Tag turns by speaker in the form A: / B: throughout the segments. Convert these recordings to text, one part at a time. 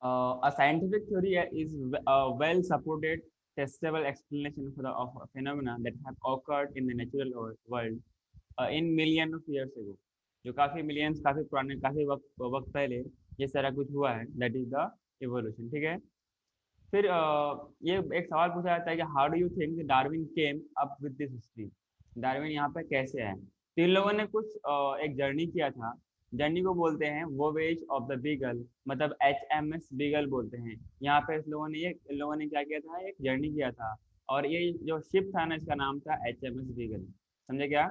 A: A scientific theory is a well-supported, testable explanation for the of a phenomena that have occurred in the natural world in million of years ago. जो काफी millions, काफी पुराने, काफी वक्त वक्त पहले ये सारा कुछ हुआ है, दैट इज द इवोल्यूशन। ठीक है। फिर ये एक सवाल पूछा जाता है कि how do you think Darwin came up with this history. Darwin यहाँ पे कैसे आए। तो इन लोगों ने कुछ एक जर्नी किया था। जर्नी को बोलते हैं वोवेज ऑफ द बीगल, मतलब HMS बीगल बोलते हैं। यहाँ पे इन लोगों ने क्या किया था, एक जर्नी किया था। और ये जो शिप था ना, इसका नाम था HMS बीगल। समझे क्या।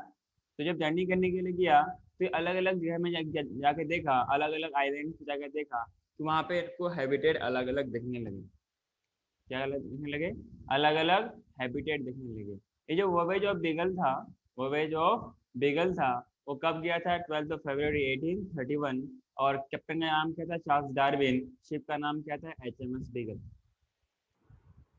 A: तो जब जर्नी करने के लिए गया, तो अलग अलग जगह में जाके देखा, अलग अलग आइलैंड पे जाकर देखा, तो वहाँ पे इनको हैबिटेट अलग अलग दिखने लगे। क्या अलग दिखने लगे, अलग अलग हैबिटेट दिखने लगे। ये जो वोवेज ऑफ बीगल था, वोवेज ऑफ बीगल था, वो कब गया था, 12 फरवरी 1831। और कैप्टन का नाम क्या था, चार्ल्स डार्विन। शिप का नाम क्या था, HMS बीगल।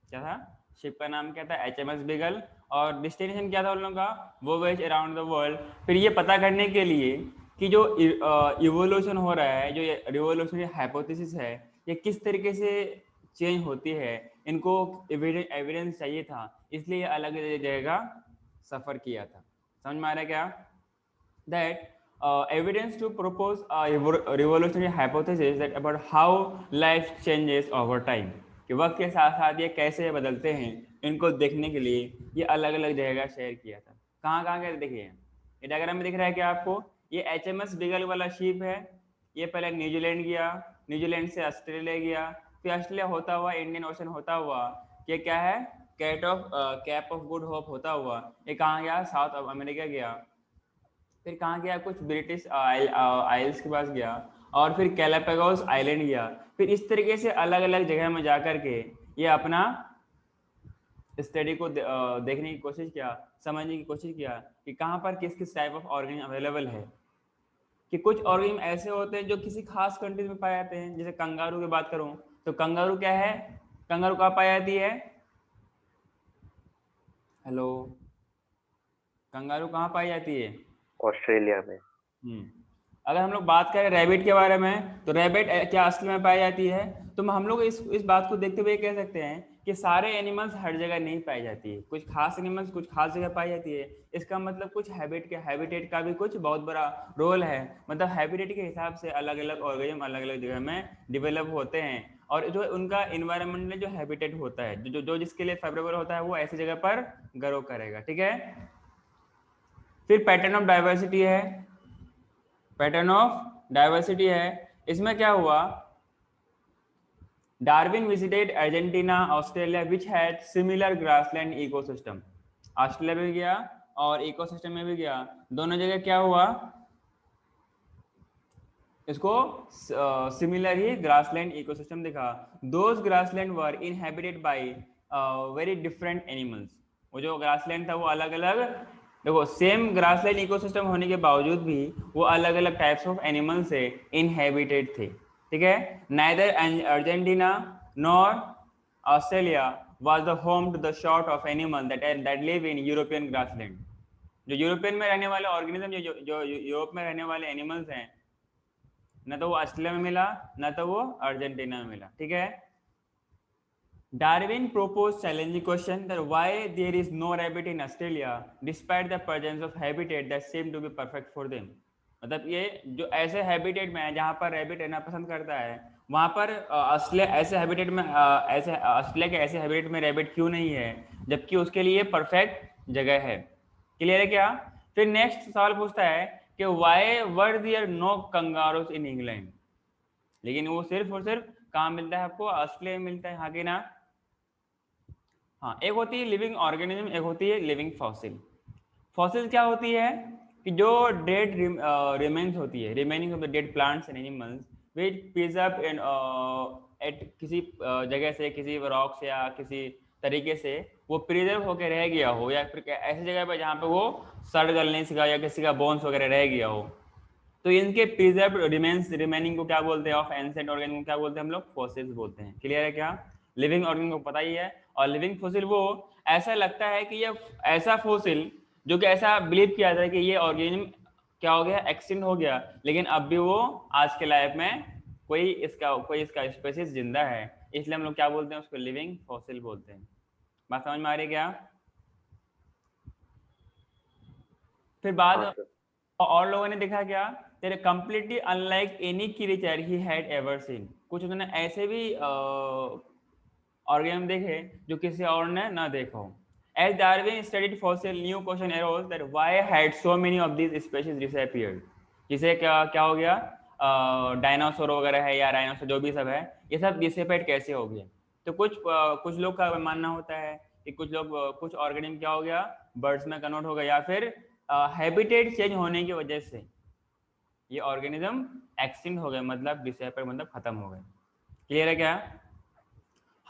A: क्या था, शिप का नाम क्या था, HMS बीगल। और डेस्टिनेशन क्या था उन लोगों का, वोवेज अराउंड द वर्ल्ड। फिर ये पता करने के लिए कि जो इवोल्यूशन हो रहा है, जो ये रिवोल्यूशनरी हाइपोथेसिस है, ये किस तरीके से चेंज होती है, इनको एविडेंस चाहिए था, इसलिए अलग जगह का सफर किया था। समझ में आ रहा है क्या, that evidence to propose a revolutionary hypothesis that about how life changes over time, कि वक्त के साथ साथ ये कैसे बदलते हैं, इनको देखने के लिए ये अलग अलग जगह शेयर किया था। कहाँ कहाँ के देखिए, ये डायग्राम में दिख रहा है क्या आपको, ये HMS बीगल वाला शिप है। ये पहले न्यूजीलैंड गया, न्यूजीलैंड से ऑस्ट्रेलिया गया, फिर ऑस्ट्रेलिया होता हुआ इंडियन ओशन होता हुआ, ये क्या है, कैप ऑफ गुड होप होता हुआ ये कहाँ गया, साउथ अमेरिका गया। फिर कहाँ गया, कुछ ब्रिटिश आइल्स के पास गया, और फिर कैलापागोस आइलैंड गया। फिर इस तरीके से अलग अलग जगह में जाकर के ये अपना स्टडी को देखने की कोशिश किया, समझने की कोशिश किया कि कहाँ पर किस किस टाइप ऑफ ऑर्गेनिज्म अवेलेबल है। कि कुछ ऑर्गेनिज्म ऐसे होते हैं जो किसी खास कंट्रीज में पाए जाते हैं। जैसे कंगारू की बात करूं तो कंगारू क्या है, कंगारू कहाँ पाई जाती है, हेलो, कंगारू कहाँ पाई जाती है,
B: ऑस्ट्रेलिया में।
A: अगर हम लोग बात करें रैबिट के बारे में, तो रैबिट क्या असली में पाई जाती है। तो हम लोग इस बात को देखते हुए कह सकते हैं कि सारे एनिमल्स हर जगह नहीं पाई जाती है, कुछ खास एनिमल्स कुछ खास जगह पाई जाती है। इसका मतलब कुछ हैबिटेट का भी कुछ बहुत बड़ा रोल है। मतलब हैबिटेट के हिसाब से अलग अलग ऑर्गेनिज्म अलग अलग जगह में डिवेलप होते हैं, और जो उनका इन्वायरमेंट में जो हैबिटेट होता है, जो जिसके लिए फेवरेबल होता है, वो ऐसी जगह पर ग्रो करेगा। ठीक है। फिर पैटर्न ऑफ डाइवर्सिटी है, पैटर्न ऑफ डाइवर्सिटी है। इसमें क्या हुआ, Darwin visited Argentina Australia which had similar grassland ecosystem. Australia भी गया और इकोसिस्टम में भी गया, दोनों जगह क्या हुआ, इसको सिमिलर ही ग्रासलैंड इकोसिस्टम दिखा। Those grassland were inhabited bye very different animals. वो जो ग्रासलैंड था वो अलग अलग, देखो सेम ग्रासलैंड इकोसिस्टम होने के बावजूद भी वो अलग अलग टाइप्स ऑफ एनिमल से इनहेबिटेड थे। ठीक है। Neither Argentina nor Australia was the home to the sort of animal that live in European grassland. जो यूरोपियन में रहने वाले ऑर्गेनिज्म, जो यूरोप में रहने वाले एनिमल्स हैं, न तो वो ऑस्ट्रेलिया में मिला, न तो वो अर्जेंटीना में मिला। ठीक है। Darwin proposed challenging question that why there is no rabbit in Australia despite the presence of habitat that seem to be perfect for them। मतलब ये जो ऐसे हैबिटेट में है जहाँ पर रैबिट रहना पसंद करता है, वहाँ पर ऑस्ट्रेलिया ऐसे हैबिटेट में ऐसे ऑस्ट्रेलिया के ऐसे हैबिटेट में रैबिट क्यों नहीं है, जबकि उसके लिए परफेक्ट जगह है। क्लियर है क्या। फिर नेक्स्ट सवाल पूछता है कि why were there no kangaroos in England. लेकिन वो सिर्फ और सिर्फ कहाँ मिलता है आपको, ऑस्ट्रेलिया में मिलता है, हाँ कि ना। हाँ, एक होती है लिविंग ऑर्गेनिज्म, एक होती है लिविंग फॉसिल। फॉसिल क्या होती है कि जो डेड रिमेन्स होती है, remaining of the dead plants and animals which preserve in at किसी जगह से, किसी रॉक्स या किसी तरीके से वो प्रिजर्व होकर रह गया हो, या फिर ऐसी जगह पर जहाँ पे वो सड़ गलने से या किसी का बोन्स वगैरह रह गया हो, तो इनके प्रिजर्व रिमेनिंग को क्या बोलते हैं, ऑफ एंसेंट ऑर्गेनिज्म को क्या बोलते हैं हम लोग, फॉसिल्स बोलते हैं। क्लियर है क्या। लिविंग ऑर्गेनिज्म को पता ही है, और लिविंग फॉसिल वो ऐसा लगता है कि ये ऐसा फॉसिल जो कि ऐसा बिलीव किया जाता है कि ये ऑर्गेनिज्म क्या हो गया, एक्सटिंक्ट हो गया, लेकिन अब भी वो आज के लाइफ में कोई इसका स्पेसिस जिंदा है, इसलिए हम लोग क्या बोलते हैं उसको, लिविंग फॉसिल बोलते हैं। बात समझ में आ रही है क्या? फिर बाद
B: हाँ सर।
A: और लोगों ने देखा क्या, तेरे completely unlike any creature he had ever seen, कुछ उन्होंने ऐसे भी ऑर्गेनिज्म देखे जो किसी और ने ना देखा हो। As Darwin studied fossil, new question arose that why had so many of these species disappeared. जिसे क्या क्या हो गया, डायनासोर वगैरह है या राइनोसोर जो भी सब है, ये सब डिसअपीयर्ड कैसे हो गया। तो कुछ लोग का मानना होता है कि कुछ ऑर्गेनिज्म क्या हो गया, बर्ड्स में कन्वर्ट हो गया, या फिर हैबिटेट चेंज होने की वजह से ये ऑर्गेनिज्म एक्सटिंक्ट हो गए, मतलब डिसअपीयर मतलब खत्म हो गए। क्लियर है क्या?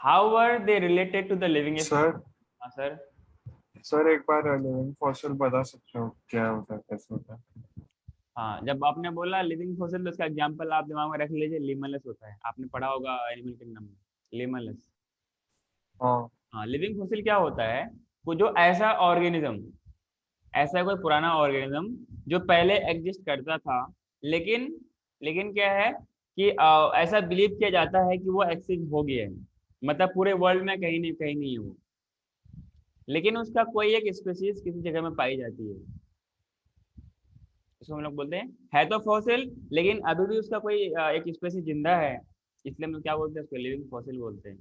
A: How were they related to the living
B: sir
A: species? हाँ सर।
B: सर एक बार लिविंग फॉसिल बता सकते हो क्या होता है, कैसे होता है?
A: हाँ, जब आपने बोला लिविंग फॉसिल तो उसका एग्जांपल आप दिमाग में रख लीजिए, लिमलस होता है, आपने पढ़ा होगा एनिमल किंगडम में, लिमलस।
B: हाँ
A: हाँ, लिविंग फॉसिल क्या होता है, वो जो ऐसा ऑर्गेनिज्म, ऐसा कोई पुराना ऑर्गेनिज्म जो पहले एग्जिस्ट करता था, लेकिन लेकिन क्या है कि ऐसा बिलीव किया जाता है कि वो एक्सटिंक्ट हो गया है, मतलब पूरे वर्ल्ड में कहीं नहीं है वो, लेकिन उसका कोई एक स्पीशीज किसी जगह में पाई जाती है, इसको हम लोग बोलते हैं है तो फॉसिल, लेकिन अभी भी उसका कोई एक स्पीशीज जिंदा है, इसलिए हम लोग क्या बोलते हैं उसको, लिविंग फॉसिल बोलते हैं।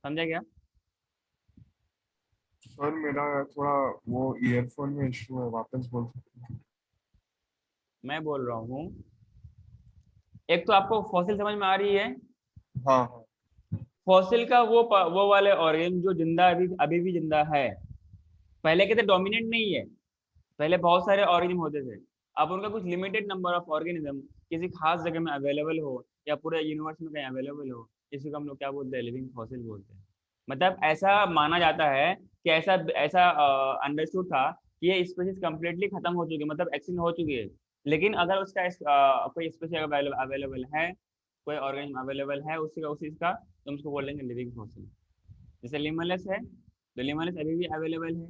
A: समझा क्या?
B: सर मेरा थोड़ा वो ईयरफोन में इशू है, वापस बोल सकते हैं?
A: मैं बोल रहा हूँ, एक तो आपको फॉसिल समझ में आ रही है,
B: हाँ हाँ।
A: फॉसिल का वो वाले ऑर्गेनिज्म जो जिंदा अभी अभी भी जिंदा है, पहले के तो डोमिनेंट नहीं है, पहले बहुत सारे ऑर्गेनिज्म होते थे, अब उनका कुछ लिमिटेड नंबर ऑफ ऑर्गेनिज्म किसी खास जगह में अवेलेबल हो या पूरे यूनिवर्स में कहीं अवेलेबल हो, इसी को हम लोग क्या बोलते हैं, लिविंग फॉसिल बोलते हैं। मतलब ऐसा माना जाता है कि ऐसा ऐसा अंडरस्टूड था कि ये स्पीशीज कम्प्लीटली खत्म हो चुकी है, मतलब एक्सटिंक्ट हो चुकी है, लेकिन अगर उसका कोई स्पीशीज अवेलेबल है, कोई ऑर्गेनिज्म अवेलेबल है उसी का, तो हम उसको बोलेंगे लिविंग फॉसिल। जैसे लिमलस है, तो लिमलस अभी भी अवेलेबल है,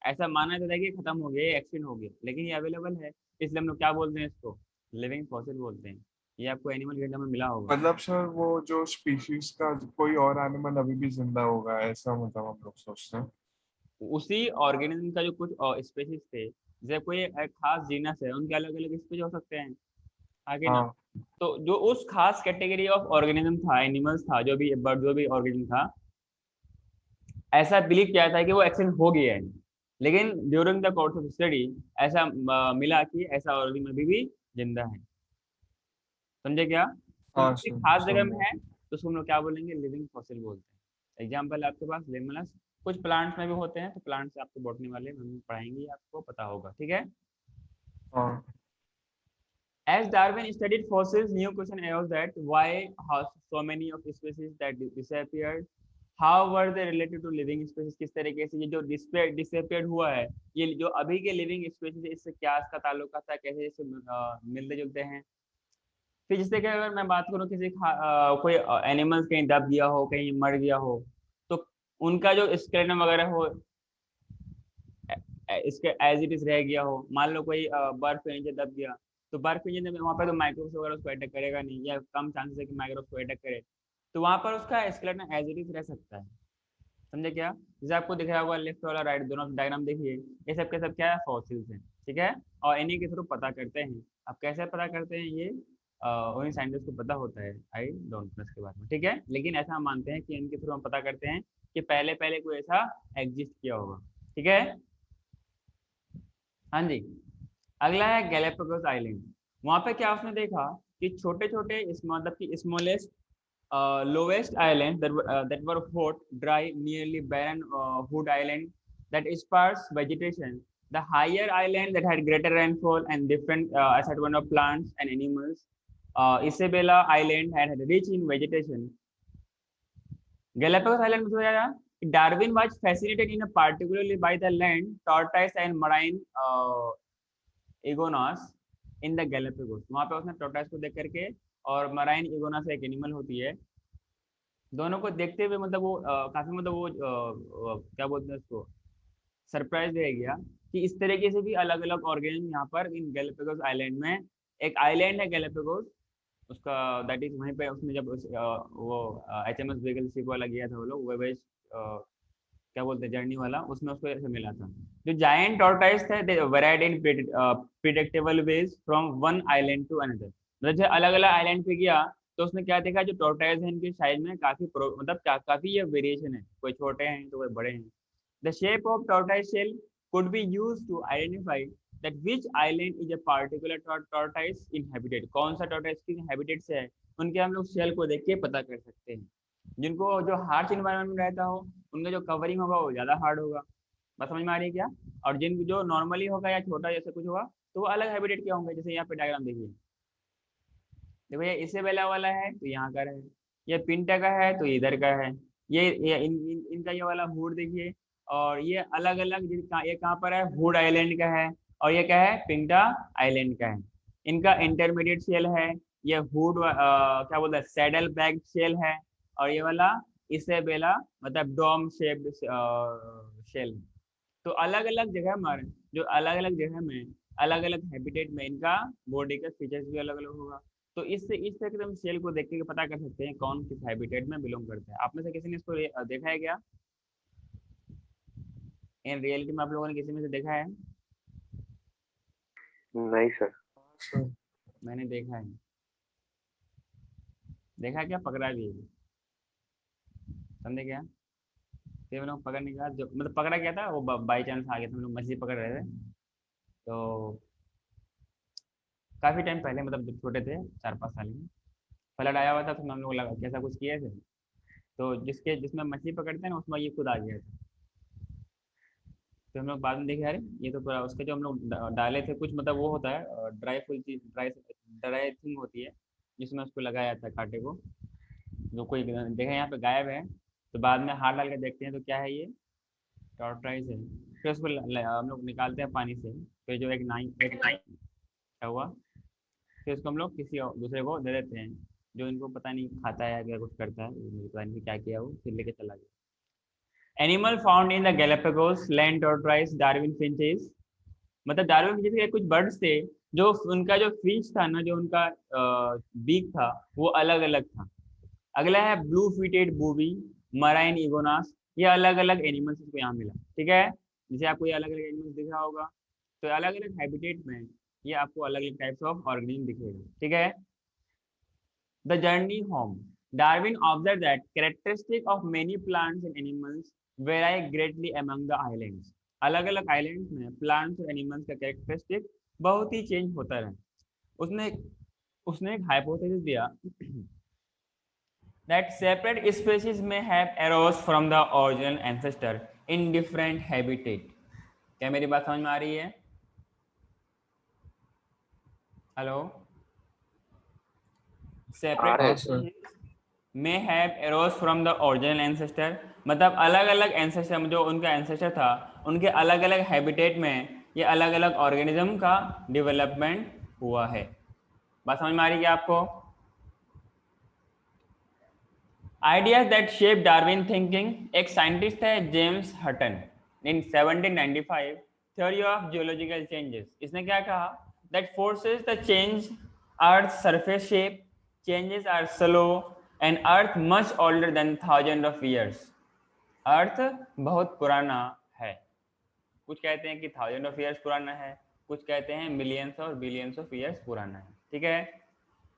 A: ऐसा माना जाता है कि खत्म हो गया, एक्सटिंक्ट हो गया, लेकिन ये अवेलेबल है, इसलिए हम लोग क्या बोलते हैं इसको, लिविंग फॉसिल बोलते हैं। ये आपको एनिमल किंगडम में मिला होगा।
B: मतलब सर वो जो स्पीशीज का कोई और एनिमल अभी भी जिंदा होगा, ऐसा मतलब हम लोग सोचते हैं?
A: उसी ऑर्गेनिज्म का जो कुछ स्पेसीज थे, जैसे कोई एक खास जीनस है, उनके अलग अलग स्पीशीज हो सकते हैं, आगे ना।
B: हाँ
A: तो जो उस खास कैटेगरी ऑफ ऑर्गेनिज्म था, एनिमल्स था, जो भी बर्ड जो भी ऑर्गेनिज्म था, ऐसा बिलीव किया था कि वो एक्सटिंक्ट हो गया है, लेकिन during the course of study ऐसा मिला कि ऐसा ऑर्गेनिज्म अभी भी जिंदा है। समझे क्या? तो
B: हाँ
A: किसी
B: सर
A: खास जगह में
B: समझा।
A: है तो उसको हम लोग क्या बोलेंगे, लिविंग फॉसिल बोलते हैं। एग्जाम्पल आपके पास लिमनस, कुछ प्लांट्स में भी होते हैं, तो प्लांट्स आपको बॉटनी वाले हम पढ़ाएंगे, आपको पता होगा, ठीक है।
B: हाँ
A: As Darwin studied fossils, new question arose that why how so many of species that disappeared, how were they related to living species, किस तरीके से ये जो disappeared हुआ है, ये जो अभी के living species है, इससे क्या इसका ताल्लुक था, कैसे इससे मिलते जुलते हैं। फिर जैसे कि अगर मैं बात करूँ किसी कोई एनिमल्स कहीं दब गया हो, कहीं मर गया हो, तो उनका जो स्केलेटन वगैरह हो, इसके एज इट इज रह गया हो, मान लो कोई बर्फ के नीचे दब गया, तो बर्फ के नीचे वहाँ पे तो माइक्रोब्स वगैरह उसको अटैक करेगा नहीं, या कम चांसेस है कि माइक्रोब्स को अटैक करे, तो वहाँ पर उसका स्केलेटन एज इट इज रह सकता है। समझे क्या? जैसे आपको दिख रहा होगा लेफ्ट वाला राइट, दोनों डायग्राम देखिए, ये सब के सब क्या है, फॉसिल्स हैं, ठीक है। और इन्हीं के थ्रू पता करते हैं। अब कैसे पता करते हैं ये उन्हीं साइंटिस्ट को पता होता है, आई डोंट नो इसके बारे में, ठीक है, लेकिन ऐसा हम मानते हैं कि इनके थ्रू हम पता करते हैं कि पहले पहले कोई ऐसा एग्जिस्ट किया होगा, ठीक है। हाँ जी। अगला है गैलापागोस आइलैंड। वहां पे क्या उसने देखा कि छोटे छोटे मतलब कि smallest lowest island that were hot, dry, nearly barren wood island that sparse vegetation. The higher island that had greater rainfall and different asset of plants and animals. Isabella Island had rich in vegetation. Galapagos Island में क्या था? Darwin was fascinated in a particularly by the land, tortoise and marine iguanas in the Galapagos. वहाँ पे उसने tortoise को देख करके, और मराइन इगोना से एक एनिमल होती है, दोनों को देखते हुए मतलब वो काफी मतलब वो क्या बोलते हैं उसको, सरप्राइज रह गया कि इस तरीके से भी अलग अलग ऑर्गेनिज्म यहाँ पर इन गैलापागोस आइलैंड में, एक आइलैंड है गैलापागोस, उसका दैट इज वहीं पे उसने जब वो HMS बेगल शिप वाला गया था वो लोग वेवेज क्या बोलते हैं जर्नी वाला, उसमें उसको ऐसे मिला था। जो जायंट टॉर्टाइस थे they varied in predictable ways from one island to another. मतलब जब अलग अलग आइलैंड पे गया तो उसने क्या देखा, जो टॉर्टाइस है इनके साइज में काफी मतलब काफी ये वेरिएशन है, कोई छोटे हैं तो कोई बड़े हैं। The shape of tortoise shell could be used to identify that which island is a particular tortoise inhabited। कौन सा tortoise किस habitat से है, उनके हम लोग शेल को देख के पता कर सकते हैं। जिनको जो हार्श इन्वायरमेंट में रहता हो उनका जो कवरिंग होगा वो ज्यादा हार्ड होगा। बात समझ में आ रही है क्या? और जिन जो नॉर्मली होगा या छोटा जैसे कुछ होगा तो वो अलग हैबिटेट के होंगे। जैसे यहाँ पे डायग्राम देखिए, देखो ये इसेबेला वाला है तो यहाँ का है, ये पिंटा का है तो इधर का है, ये इनका ये वाला हुड देखिए, और ये अलग अलग ये कहाँ पर है, हुड आइलैंड का है, और ये क्या है, पिंटा आइलैंड का है। इनका इंटरमीडिएट शेल है, ये हुड क्या बोलते हैं सैडल बैग शेल है, और ये वाला इसेबेला मतलब डोम शेप्ड शेल। तो अलग अलग जगह में, जो अलग अलग जगह में अलग अलग हैबिटेट में इनका बॉडी का फीचर्स भी अलग अलग होगा। तो इससे इस तरह के हम सेल को देख के पता कर सकते हैं कौन किस हैबिटेट में बिलोंग करता है। आप में से किसी ने इसको देखा है क्या? इन रियलिटी में आप लोगों ने किसी में से देखा है?
C: नहीं सर।
B: सर
A: मैंने देखा है। देखा क्या? पकड़ा भी है। समझे क्या? फिर हम लोग पकड़ने के बाद जो मतलब पकड़ा गया था वो बाई चांस आ गया था, हम लोग मछली पकड़ रहे थे तो काफी टाइम पहले, मतलब जब छोटे थे 4-5 साल में फ्लड आया हुआ था, तो हम लोग लगा कैसा कुछ किए थे, तो जिसमें मछली पकड़ते हैं ना उसमें ये खुद आ गया था। तो हम लोग बाद में देखे अरे ये तो पूरा उसके जो हम लोग डाले थे कुछ, मतलब वो होता है ड्राई फुल चीज, ड्राई ड्राई थिंग होती है जिसमें उसको लगाया जाता है कांटे को। जो कोई देखे यहाँ पे गायब है तो बाद में हाथ डाल के देखते हैं तो क्या है, ये टॉर्टोइज है। फिर उसको हम लोग निकालते हैं पानी से, फिर जो एक क्या हुआ, फिर उसको हम लोग किसी दूसरे को दे देते हैं जो इनको पता नहीं खाता है या कुछ करता है, मुझे पता नहीं क्या किया वो, फिर लेके चला गया। Animal found in the Galapagos land tortoise Darwin finches. मतलब डार्विन फिंचेस के कुछ बर्ड्स थे जो उनका जो फीच था ना, जो उनका बीक था वो अलग अलग था। अगला है ब्लू फीटेड बूबी, मराइन इगोनास। ये अलग अलग एनिमल्स को यहाँ मिला, ठीक है। जैसे आपको ये अलग अलग एनिमल्स दिख रहा होगा, तो अलग अलग हैबिटेट में ये आपको अलग अलग टाइप्स ऑफ ऑर्गेनिज्म दिखेगा, ठीक है। The journey home, Darwin observe that characteristic of many plants and animals very greatly among the islands. अलग अलग आइलैंड्स में प्लांट्स और एनिमल्स का कैरेक्टरिस्टिक बहुत ही चेंज होता रहा। उसने उसने एक हाइपोथेसिस दिया that separate species may have arose from the original ancestor in different habitat। क्या मेरी बात समझ में आ रही है? Hello? Separate species may have arose from the original ancestor, मतलब अलग अलग एंसेस्टर, जो उनका एंसेस्टर था उनके अलग अलग हैबिटेट में ये अलग अलग ऑर्गेनिज्म का डेवलपमेंट हुआ है। बात समझ में आ रही है क्या आपको? Ideas that shape Darwin thinking, एक साइंटिस्ट है James Hutton, in 1795 theory of geological changes. इसने क्या कहा, that forces the change earth surface shape, changes are slow and earth much older than thousand of years. Earth बहुत पुराना है, कुछ कहते हैं कि थाउजेंड ऑफ ईयर्स पुराना है, कुछ कहते हैं मिलियंस और बिलियंस ऑफ ईयर्स पुराना है, ठीक है।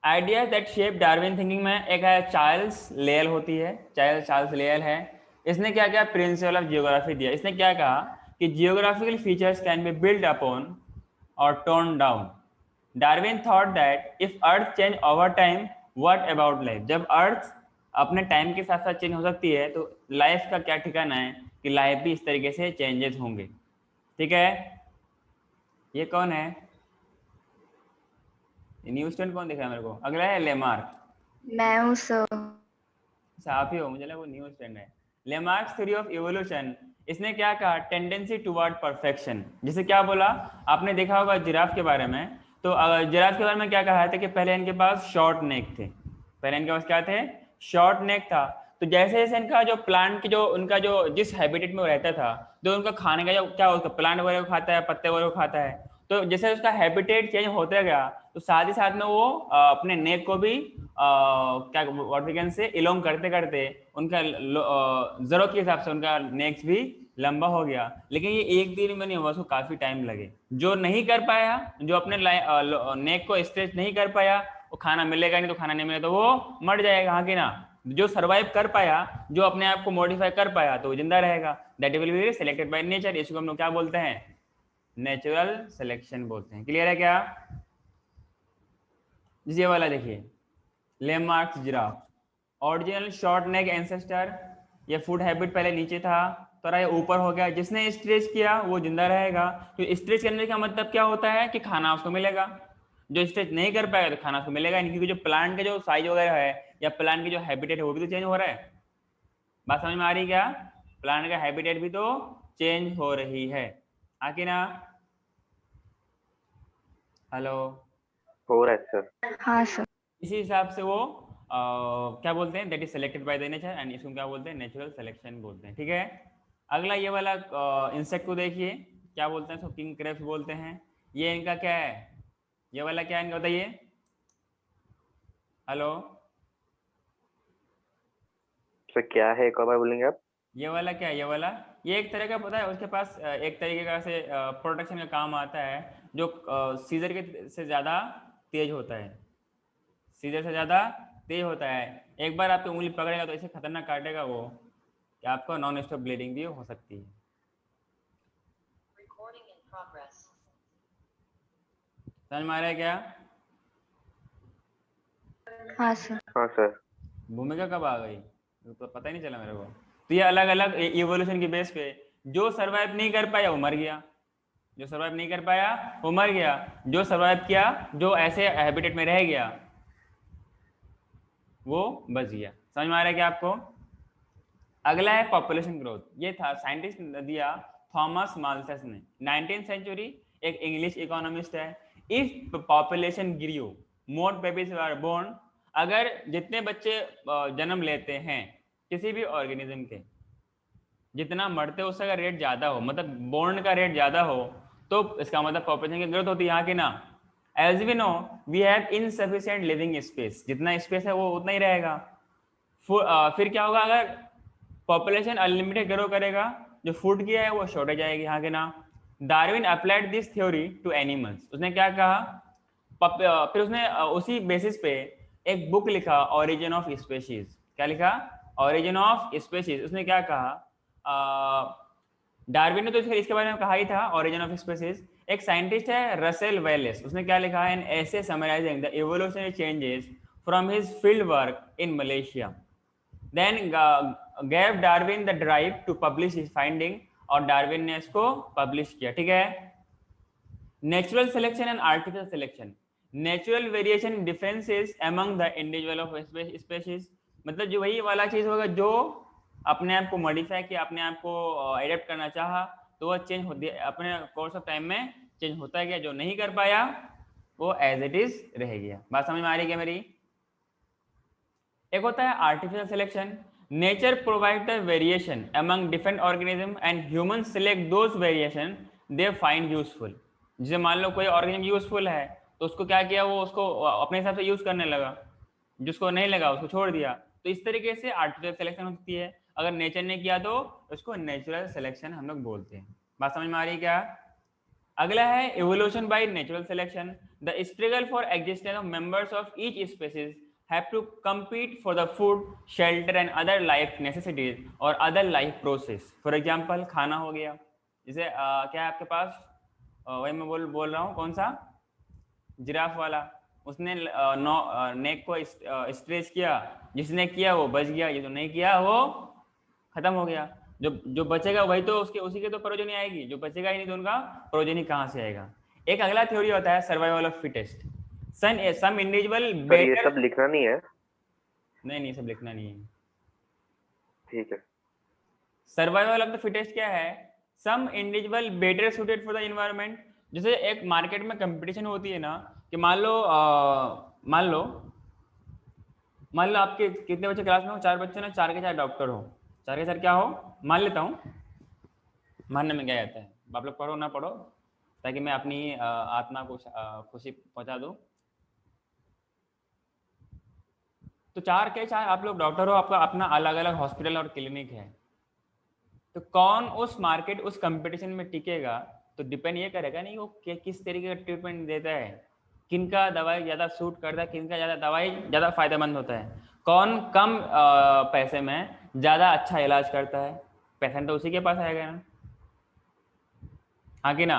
A: Idea that shape Darwin thinking में एक है चार्ल्स लेयल होती है, चार्ल्स लेयल है। इसने क्या किया, प्रिंसिपल ऑफ जियोग्राफी दिया। इसने क्या कहा कि geographical features can be build upon और torn down. Darwin thought that if earth change over time what about life. जब अर्थ अपने टाइम के साथ साथ चेंज हो सकती है तो लाइफ का क्या ठिकाना है कि लाइफ भी इस तरीके से चेंजेस होंगे, ठीक है। ये कौन है? न्यूज स्टैंड कौन दिख रहा है मेरे को? अगला है लेमार्क।
D: मैं हूँ सर।
A: आप ही हो, मुझे लगा वो न्यूज स्टैंड है। लेमार्क्स थ्योरी ऑफ इवोल्यूशन, इसने क्या कहा, टेंडेंसी टुवर्ड परफेक्शन। जैसे क्या बोला, आपने देखा होगा जिराफ के बारे में, तो जिराफ के बारे में क्या कहा था कि पहले इनके पास शॉर्ट नेक थे, पहले इनके पास क्या थे, शॉर्ट नेक था। तो जैसे जैसे इनका जो प्लांट की जो उनका जो जिस हैबिटेट में वो रहता था, जो उनका खाने का जो क्या होता है, प्लांट वगैरह को खाता है, पत्ते वगैरह को खाता है, तो जैसे उसका हैबिटेट चेंज होते गया तो साथ ही साथ में वो अपने नेक को भी क्या व्हाट वी कैन से इलोंग करते करते उनका जरूरत के हिसाब से उनका नेक्स भी लंबा हो गया। लेकिन ये एक दिन में नहीं हुआ, उसको काफी टाइम लगे। जो नहीं कर पाया, जो अपने नेक को स्ट्रेच नहीं कर पाया, वो खाना मिलेगा नहीं, तो खाना नहीं मिलेगा तो वो मर जाएगा, हाँ कि ना। जो सर्वाइव कर पाया, जो अपने आप को मॉडिफाई कर पाया, तो वो जिंदा रहेगा। That will be selected by nature. इसको हम लोग क्या बोलते हैं? नेचुरल सिलेक्शन बोलते हैं। क्लियर है क्या? ये वाला देखिए, लेमार्क्स जिराफ, ओरिजिनल शॉर्ट नेक एंसेस्टर। ये फूड हैबिट पहले नीचे था, थोड़ा ये ऊपर हो गया। जिसने स्ट्रेच किया वो जिंदा रहेगा। तो स्ट्रेच करने का मतलब क्या होता है कि खाना उसको मिलेगा। जो स्ट्रेच नहीं कर पाएगा तो खाना उसको मिलेगा नहीं, क्योंकि जो प्लांट का जो साइज वगैरह है या प्लांट की जो हैबिटेट है वो भी तो चेंज हो रहा है। बात समझ में आ रही क्या? प्लांट का हैबिटेट भी तो चेंज हो रही है, आके ना। हेलो,
C: हो रहा है सर।
D: हाँ सर।
A: इसी हिसाब से वो क्या बोलते हैं? That is selected by the nature, and इसको क्या बोलते हैं? नेचुरल सिलेक्शन बोलते हैं। ठीक है, अगला ये वाला इंसेक्ट को देखिए, क्या बोलते हैं? इसको किंग क्रेब्स बोलते हैं। ये इनका क्या है? ये वाला क्या है इनका, बताइए। हेलो,
C: सर क्या है, कब बोलेंगे आप?
A: ये वाला क्या है? ये वाला, ये एक तरह का पता है, उसके पास एक तरीके का से प्रोटेक्शन का काम आता है, जो सीजर के से ज़्यादा तेज होता है। सीजर से ज़्यादा तेज होता है। एक बार आपकी उंगली पकड़ेगा तो ऐसे खतरनाक काटेगा वो कि आपको नॉन स्टॉप ब्लीडिंग भी हो सकती है। समझ में आ रहा है क्या?
D: हाँ सर।
C: हाँ सर।
A: भूमिका कब आ गई तो पता ही नहीं चला मेरे को। तो ये अलग अलग इवोल्यूशन की बेस पे, जो सर्वाइव नहीं कर पाया वो मर गया, जो सर्वाइव नहीं कर पाया वो मर गया, जो सर्वाइव किया, जो ऐसे हैबिटेट में रह गया, वो बच गया। समझ में आ रहा है क्या आपको? अगला है पॉपुलेशन ग्रोथ। ये था साइंटिस्ट दिया थॉमस माल्थस ने, 19th सेंचुरी, एक इंग्लिश इकोनॉमिस्ट है। If population grew, more babies are born, अगर जितने बच्चे जन्म लेते हैं किसी भी ऑर्गेनिज्म के, जितना मरते उसका अगर रेट ज्यादा हो, मतलब बोर्न का रेट ज्यादा हो, तो इसका मतलब पॉपुलेशन की ग्रोथ होती है, यहाँ की ना। As we know we have insufficient living space, जितना स्पेस है वो उतना ही रहेगा। फिर क्या होगा? अगर पॉपुलेशन अनलिमिटेड ग्रो करेगा, जो फूड की है वो शॉर्टेज आएगी, यहाँ के ना। Darwin applied this theory to animals. उसने क्या कहा? फिर उसने उसी बेसिस पे एक बुक लिखा, ओरिजिन ऑफ स्पेशीज। क्या लिखा? Origin of species. उसने क्या कहा? डार्विन ने तो इसके बारे में कहा ही था, ओरिजिन ऑफ स्पेशीज। एक साइंटिस्ट है रसेल वेलेस, उसने क्या लिखा है? An essay summarising the evolutionary changes from his field work in Malaysia, then gave Darwin the drive to publish his finding, और डार्विन ने इसको पब्लिश किया। ठीक है, natural selection and artificial selection. Natural variation differences among the individual of species, मतलब जो वही वाला चीज होगा जो अपने आप को मॉडिफाई किया, अपने आप को एडेप्ट करना चाहा, तो वह चेंज होती है अपने कोर्स ऑफ टाइम में, चेंज होता गया। जो नहीं कर पाया वो एज इट इज रह गया। बात समझ में आ रही है मेरी? एक होता है artificial selection. Nature provide the variation among different organism and human select those variation they find useful. जैसे मान लो कोई ऑर्गेनिज्म यूजफुल है तो उसको क्या किया, वो उसको अपने हिसाब से यूज करने लगा, जिसको नहीं लगा उसको छोड़ दिया। तो इस तरीके से आर्टिफिशियल सिलेक्शन होती है। अगर नेचर ने किया तो उसको नेचुरल सिलेक्शन हम लोग बोलते हैं। बात समझ में आ रही है क्या? अगला है evolution by natural selection. The struggle for existence of members of each species have to compete for the food, shelter and other life necessities or other life process. For example, खाना हो गया, जैसे क्या है आपके पास, वही मैं बोल रहा हूँ, कौन सा? जिराफ वाला। उसने नेक को स्ट्रेच किया, जिसने किया वो बच गया, ये जो नहीं किया वो खत्म हो गया। जो बचेगा वही तो उसके उसी के तो प्रोजेनी आएगी, जो बचेगा ही नहीं तो उनका प्रोजेनी कहाँ से आएगा? एक अगला थ्योरी होता है survival of fittest. some individual
C: sir ये
A: better,
C: सब लिखना नहीं है?
A: नहीं सब लिखना नहीं है।
C: ठीक है।
A: सर्वाइवल ऑफ द फिटेस्ट क्या है? Some individual better suited for the environment. जैसे एक मार्केट में कंपटीशन होती है ना, कि मान लो आपके कितने बच्चे क्लास में हो? 4 बच्चे ना, 4 के 4 डॉक्टर हो, 4 के 4 क्या हो? मान लेता हूँ, मानने में क्या जाता है, आप लोग पढ़ो ना पढ़ो, ताकि मैं अपनी आत्मा को खुशी पहुंचा दूं। तो चार के चार आप लोग डॉक्टर हो, आपका अपना अलग अलग हॉस्पिटल और क्लिनिक है, तो कौन उस मार्केट उस कंपटीशन में टिकेगा, तो डिपेंड ये करेगा नहीं वो किस तरीके का ट्रीटमेंट देता है, किनका दवाई ज़्यादा सूट करता है, किनका ज़्यादा दवाई ज़्यादा फायदेमंद होता है, कौन कम पैसे में ज़्यादा अच्छा इलाज करता है, पेशेंट तो उसी के पास आएगा ना, हाँ कि ना।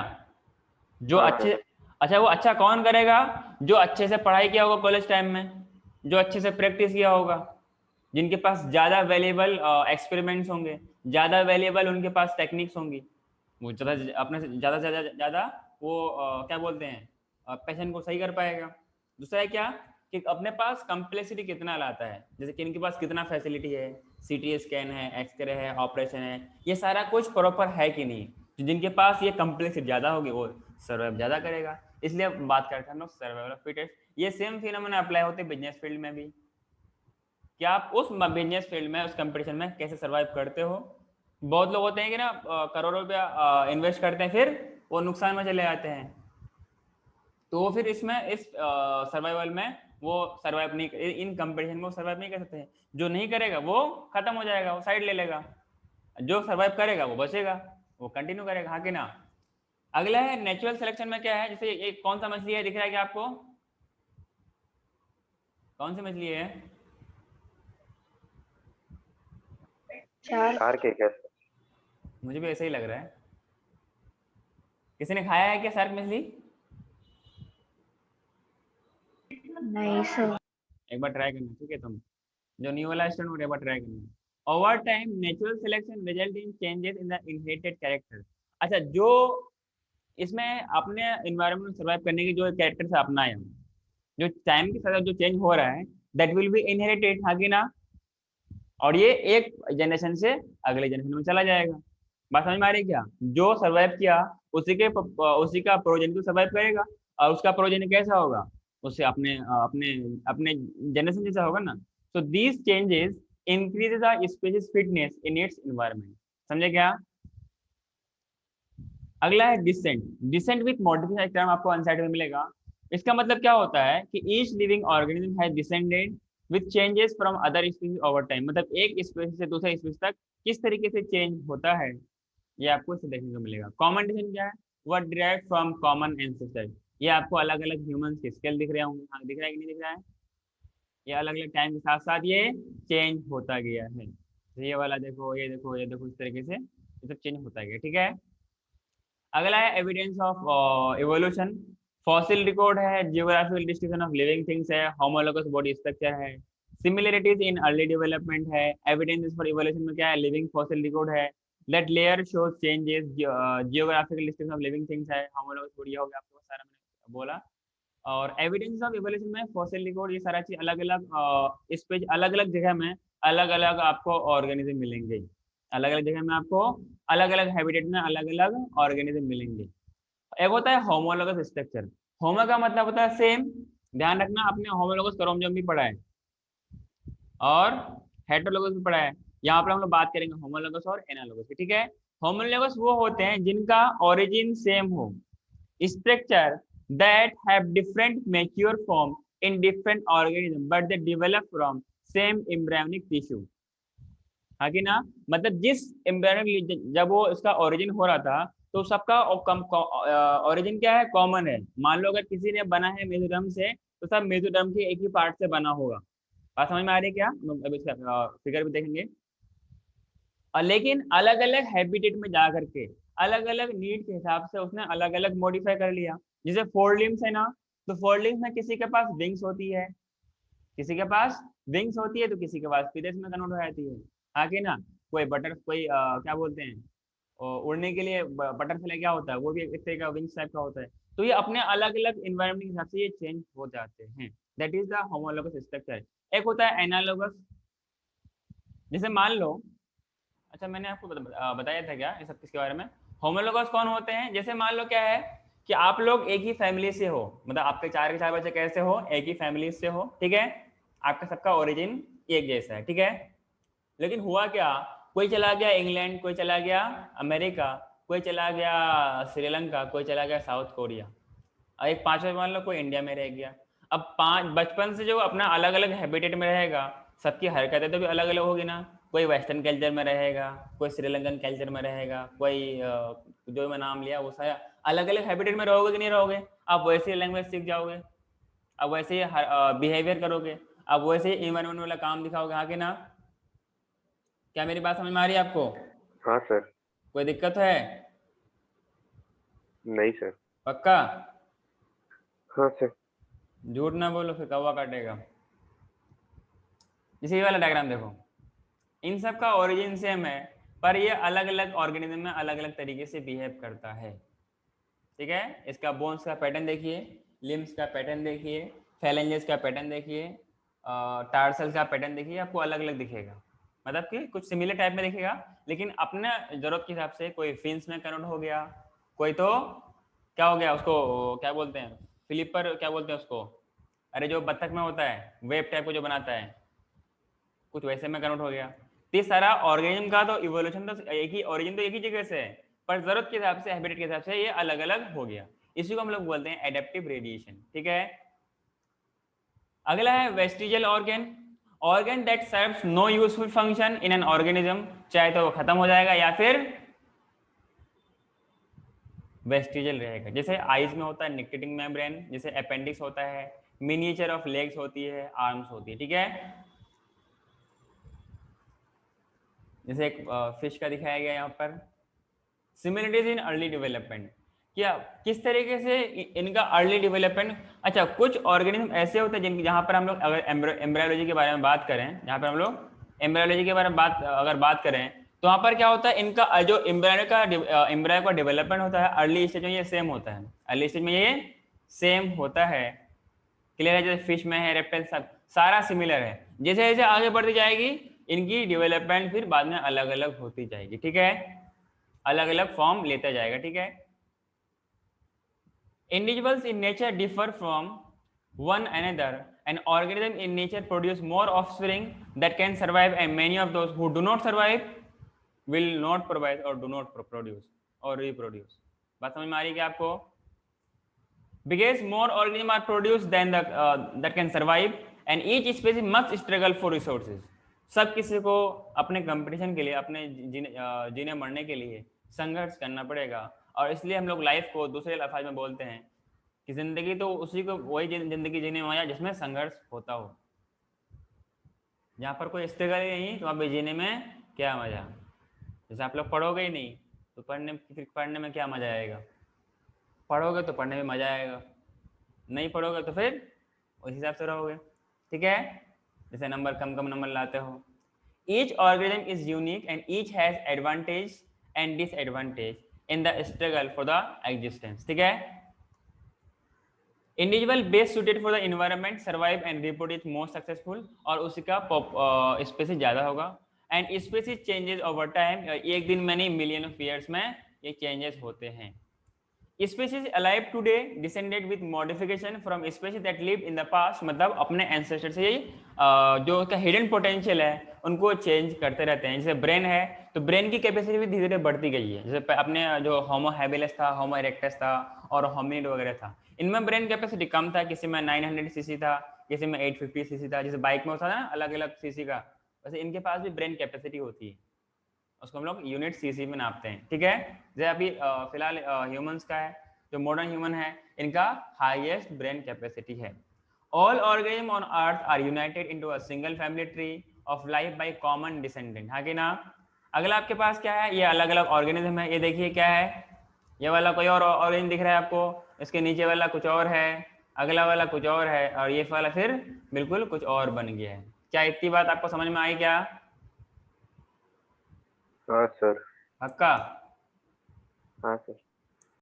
A: जो
C: हाँ
A: अच्छे, अच्छा वो अच्छा कौन करेगा, जो अच्छे से पढ़ाई किया होगा कॉलेज टाइम में, जो अच्छे से प्रैक्टिस किया होगा, जिनके पास ज़्यादा वैल्यूएबल एक्सपेरिमेंट्स होंगे, ज़्यादा वैल्यूएबल उनके पास टेक्निक्स होंगी, वो ज़्यादा अपने से ज़्यादा वो क्या बोलते हैं पेशेंट को सही कर पाएगा। दूसरा है क्या कि अपने पास कम्प्लेक्सिटी कितना लाता है, जैसे कि इनके पास कितना फैसिलिटी है, सीटी स्कैन है, एक्सरे है, ऑपरेशन है, ये सारा कुछ प्रॉपर है कि नहीं। तो जिनके पास ये कम्प्लेक्सिटी ज़्यादा होगी वो सर्वाइव ज़्यादा करेगा। इसलिए बात करते हैं हम लोग सर्वाइवल ऑफ फिटेस्ट। ये सेम फिनोमेना अप्लाई होते हैं बिजनेस फील्ड में भी, कि आप उस बिजनेस फील्ड में उस कंपटीशन में कैसे सर्वाइव करते हो। बहुत लोग होते हैं कि ना करोड़ों रुपया इन्वेस्ट करते हैं, फिर वो नुकसान में चले जाते हैं, तो वो फिर इसमें इस सर्वाइवल में वो सर्वाइव नहीं, इन कंपटीशन में वो सर्वाइव नहीं कर सकते हैं। जो नहीं करेगा वो खत्म हो जाएगा, वो साइड ले लेगा, जो सर्वाइव करेगा वो बचेगा, वो कंटिन्यू करेगा, हाँ कि ना। अगला है नेचुरल सिलेक्शन में क्या है, जैसे ये कौन सा मछली है दिख रहा है क्या आपको, कौन सी मछली है,
C: शार्क है क्या?
A: मुझे भी ऐसा ही लग रहा है। किसी ने खाया है क्या शार्क मछली?
D: नहीं सर।
A: एक बार ट्राई करना, ठीक है, तुम जो न्यू वाला स्टूडेंट एक बार ट्राई करना। Over time natural selection result in changes in the inherited character. अच्छा, जो इसमें अपने एनवायरनमेंट में सर्वाइव करने की जो कैरेक्टर से अपनाया, जो टाइम के साथ जो चेंज हो रहा है, दैट विल बी इनहेरिटेड, हाँ कि ना। और ये एक जनरेशन से अगले जनरेशन में चला जाएगा। बात समझ में आ रही है क्या? जो सर्वाइव किया उसी का प्रोजेनी तो सर्वाइव करेगा, और उसका प्रोजेनी कैसा होगा, उससे अपने अपने अपने जनरेशन जैसा होगा ना। So these changes increase the species fitness in its environment. समझे क्या? अगला है descent. Descent with modification term आपको अनसाइड में मिलेगा। इसका मतलब क्या होता है कि each living organism has descended with changes from other species over time. मतलब एक स्पीशीज से दूसरे स्पीशीज तक किस तरीके से चेंज होता है, ये आपको इससे देखने को मिलेगा। कॉमन डिसेंट क्या है? What derive from common ancestor. ये आपको अलग अलग ह्यूमन के स्केल दिख रहे होंगे, हाँ दिख रहा है कि नहीं दिख रहा है? ये अलग अलग टाइम के साथ साथ ये चेंज होता गया है। तो ये वाला देखो, ये देखो, ये देखो, इस तरीके से ये सब चेंज होता गया, ठीक है। अगला है evidence of evolution. Fossil record है, geographical distribution of living things है, होमोलोगस बॉडी स्ट्रक्चर है, सिमिलरिटीज इन अर्ली डेवलपमेंट है। एविडेंस फॉर इवोल्यूशन में क्या है? लिविंग फॉसिल रिकॉर्ड है, that layer shows changes, geographical distribution of living things है, homologous body हो गया, आपको सारा मैंने बोला। और एविडेंस ऑफ इवोल्यूशन में फॉसिल रिकॉर्ड, ये सारा चीज अलग अलग स्पेस, अलग अलग जगह में अलग अलग आपको ऑर्गेनिज्म मिलेंगे, अलग अलग जगह में आपको अलग अलग हैबिटेट में अलग अलग ऑर्गेनिज्म मिलेंगे। एक होता है होमोलोगस स्ट्रक्चर। होमो का मतलब होता है सेम, ध्यान रखना आपने होमोलोगस क्रोमोसोम भी पढ़ा है और हेटेरोलोगस भी पढ़ा है। यहाँ पर हम लोग बात करेंगे होमोलोगस और एनालोगस की, ठीक है। होमोलोगस वो होते हैं जिनका ओरिजिन सेम हो, structure that have different mature form in different organism but they develop from same embryonic tissue, हाँ कि ना। मतलब जिस एम्ब्रियोनिक, जब वो इसका ओरिजिन हो रहा था तो सबका ओरिजिन क्या है? कॉमन है। मान लो अगर किसी ने बना है मेसोडर्म से, तो सब मेसोडर्म के एक ही पार्ट से बना होगा। बात समझ में आ रही है क्या? अब इसका फिगर भी देखेंगे। और लेकिन अलग अलग हैबिटेट में जा करके अलग अलग नीड के हिसाब से उसने अलग अलग मॉडिफाई कर लिया। जैसे फोर लिम्स है ना, तो फोर लिम्स में किसी के पास विंग्स होती है, किसी के पास विंग्स होती है, तो किसी के पास फीदर्स में कन्वर्ट हो जाती है, आगे ना। कोई कोई क्या बोलते हैं, उड़ने के लिए बटरफ्लाई क्या होता है, वो भी एक तरह का विंग्स टाइप का होता है। तो ये अपने अलग अलग इन्वायरमेंट के हिसाब से ये चेंज हो जाते हैं। That is the homologous structure. एक होता है एनालोगस। जैसे मान लो, अच्छा मैंने आपको बताया था क्या ये सब किसके बारे में? होमोलोगस कौन होते हैं? जैसे मान लो क्या है कि आप लोग एक ही फैमिली से हो, मतलब आपके चार के चार बच्चे कैसे हो? एक ही फैमिली से हो, ठीक है। आपका सबका ओरिजिन एक जैसा है, ठीक है। लेकिन हुआ क्या, कोई चला गया इंग्लैंड, कोई चला गया अमेरिका, कोई चला गया श्रीलंका, कोई चला गया साउथ कोरिया, और एक पांचवा मान लो कोई इंडिया में रह गया। अब पांच बचपन से जो अपना अलग अलग हैबिटेट में रहेगा, सबकी हरकतें तो भी अलग अलग होगी ना। कोई वेस्टर्न कल्चर में रहेगा, कोई श्रीलंकन कल्चर में रहेगा, कोई जो मैं नाम लिया वो सारा अलग अलग हैबिटेट में रहोगे कि नहीं रहोगे। आप वैसे ही लैंग्वेज सीख जाओगे, अब वैसे ही बिहेवियर करोगे, अब वैसे ही इन्वायरमेंट वाला काम दिखाओगे, हाँ कि ना। क्या मेरी बात समझ में आ रही है आपको?
C: हाँ सर।
A: कोई दिक्कत है?
C: नहीं सर।
A: पक्का?
C: हाँ सर।
A: झूठ ना बोलो फिर कौवा काटेगा। इसी वाला डायग्राम देखो, इन सब का ओरिजिन सेम है, पर ये अलग अलग ऑर्गेनिज्म में अलग अलग तरीके से बिहेव करता है। ठीक है, इसका बोन्स का पैटर्न देखिए, लिम्स का पैटर्न देखिए, फैलेंजेस का पैटर्न देखिए, टार्सल का पैटर्न देखिए, आपको अलग अलग दिखेगा। मतलब कि कुछ सिमिलर टाइप में दिखेगा, लेकिन अपने जरूरत के हिसाब से कोई फिन्स में कन्वर्ट हो गया, कोई तो क्या हो गया, उसको क्या बोलते हैं, फ्लिपर क्या बोलते हैं उसको, अरे जो बत्तख में होता है वेब टाइप को जो बनाता है, कुछ वैसे में कन्वर्ट हो गया। तो ये सारा ऑर्गेनिज्म का तो इवोल्यूशन तो एक ही, ओरिजिन तो एक ही जगह से है, पर जरूरत के हिसाब से, हैबिटेट के हिसाब से ये अलग अलग हो गया। इसी को हम लोग बोलते हैं एडेप्टिव रेडिएशन। ठीक है, अगला है vestigial organ, organ that serves no useful function in an organism, चाहे तो वो खत्म हो जाएगा या फिर वेस्टिजियल रहेगा। जैसे आईज में होता है निक्टेटिंग मेम्ब्रेन, जैसे अपेंडिक्स होता है, मिनिएचर ऑफ लेग्स होती है, आर्म्स होती है। ठीक है, जैसे एक फिश का दिखाया गया यहाँ पर। सिमिलरिटीज इन अर्ली डेवलपमेंट, क्या किस तरीके से इनका अर्ली डेवलपमेंट। अच्छा, कुछ ऑर्गेनिज्म ऐसे होते हैं जिनकी, जहाँ पर हम लोग अगर एम्ब्रायोलॉजी के बारे में बात करें, जहाँ पर हम लोग एम्ब्रायोलॉजी के बारे में अगर बात करें, तो वहाँ पर क्या होता है, इनका जो एम्ब्रायो का डेवलपमेंट होता है अर्ली स्टेज में, ये सेम होता है, अर्ली स्टेज में ये सेम होता है। क्लियर है? जैसे फिश में है, रेप्टाइल, सब सारा सिमिलर है। जैसे जैसे आगे बढ़ती जाएगी इनकी डेवलपमेंट फिर बाद में अलग अलग होती जाएगी। ठीक है, अलग अलग फॉर्म लेता जाएगा। ठीक है, individuals in nature differ from one another. An organism in nature produce more offspring that can survive, and many of those who do not survive will not provide or do not produce or reproduce. बात समझ में आ रही है क्या आपको? Because more organisms are produced than the that can survive, and each species must struggle for resources. सब किसी को अपने कंपटीशन के लिए, अपने जीने मरने के लिए संघर्ष करना पड़ेगा, और इसलिए हम लोग लाइफ को दूसरे अल्फाज में बोलते हैं कि जिंदगी तो उसी को, वही जिंदगी जीने में आया जिसमें संघर्ष होता हो। जहाँ पर कोई स्ट्रगल ही नहीं तो वहाँ पे जीने में क्या मजा। जैसे आप लोग पढ़ोगे ही नहीं तो पढ़ने में क्या मजा आएगा। पढ़ोगे तो पढ़ने में मजा आएगा, नहीं पढ़ोगे तो फिर उस हिसाब से रहोगे। ठीक है, जैसे नंबर कम नंबर लाते हो। Each organism is unique and each has advantage and disadvantage in the struggle for the existence. ठीक है, individual best suited for the environment survive and reproduce more successful, और उसी का स्पेसिस ज्यादा होगा। And species changes over time, एक दिन में नहीं मिलियन ऑफ ईयर्स में ये चेंजेस होते हैं। Species alive today descended with modification from species that live in the past, मतलब अपने एंसेस्टर से जो उसका हिडन पोटेंशियल है उनको चेंज करते रहते हैं। जैसे ब्रेन है तो ब्रेन की कैपेसिटी भी धीरे धीरे बढ़ती गई है। जैसे अपने जो होमो हैबिलिस था, होमो इरेक्टस था और होमिनिड वगैरह था, इनमें ब्रेन कैपेसिटी कम था, किसी में 900 सीसी था, किसी में 850 सीसी था। जैसे बाइक में होता है ना अलग अलग सीसी का, वैसे इनके पास भी ब्रेन कैपेसिटी होती है, उसको हम लोग यूनिट सीसी में नापते हैं। ठीक है, जैसे अभी फिलहाल ह्यूमंस का है, जो मॉडर्न ह्यूमन है इनका हाईएस्ट ब्रेन कैपेसिटी है। All organisms on earth are united into a single family tree of life by common descendant. हाँ कि ना। अगला आपके पास क्या है, ये अलग अलग ऑर्गेनिज्म है। ये देखिए क्या है, ये वाला कोई और ऑर्गेनिज्म दिख रहा है आपको, इसके नीचे वाला कुछ और है, अगला वाला कुछ और है, और ये वाला फिर बिल्कुल कुछ और बन गया है। क्या इतनी बात आपको समझ में आई क्या?
C: हाँ सर।
A: पक्का?
C: हाँ सर।